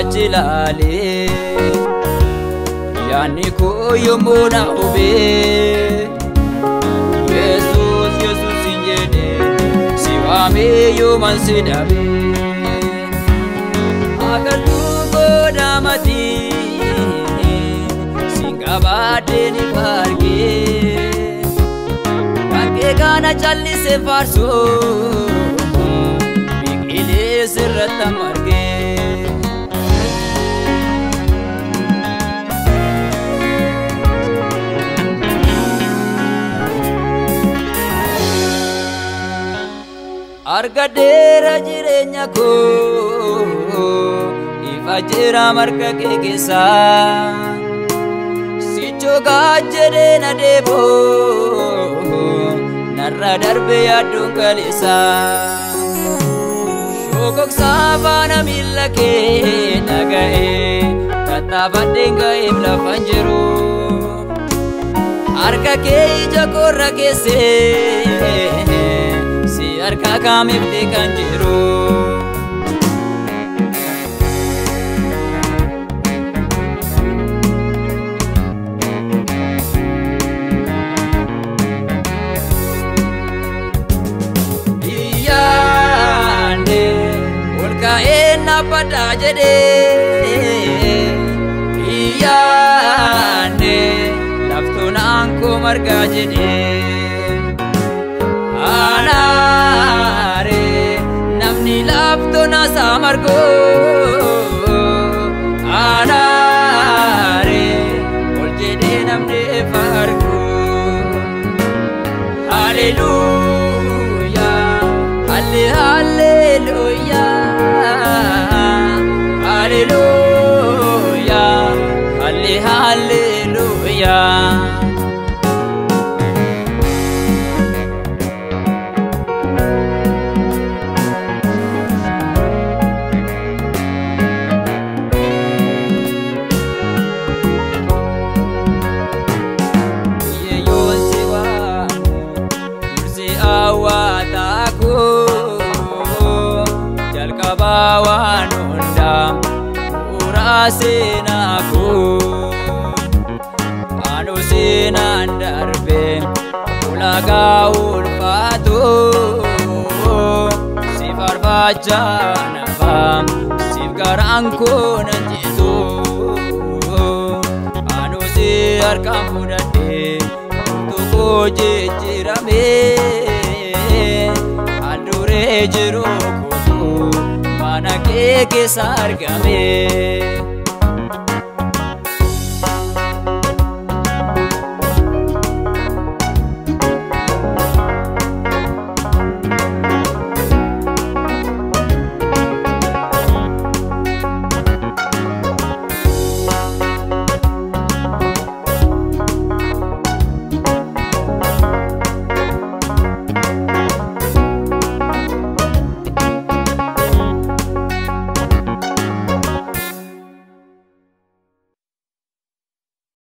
chilale yani ko yomona ube Jesus Jesus injene siwame yoman sidabe agar tu godamati singabade ni parge kake gana challi se farso bigile sirrata marge argadera jirenya ko ifajira marka ke kesa sichoga jere na debo narra darbe adungalisa shogok savana millake nagae tatabandenga imla fanjero arka ke jakorra kese arka kamifte kanjiro iyane ulka ena pada jede iyane laftuna anko marga jede anare namni lafto na samargo anare oljede namne fargo hallelujah hallelujah hallelujah hallelujah jalkabawan undam urasinaku anu sinan darbe ulaga ulfatu sifar baca nafam sifgarangku nanjitu anu siar kamu dade tuku jijirame adure jiruku mana ke sargame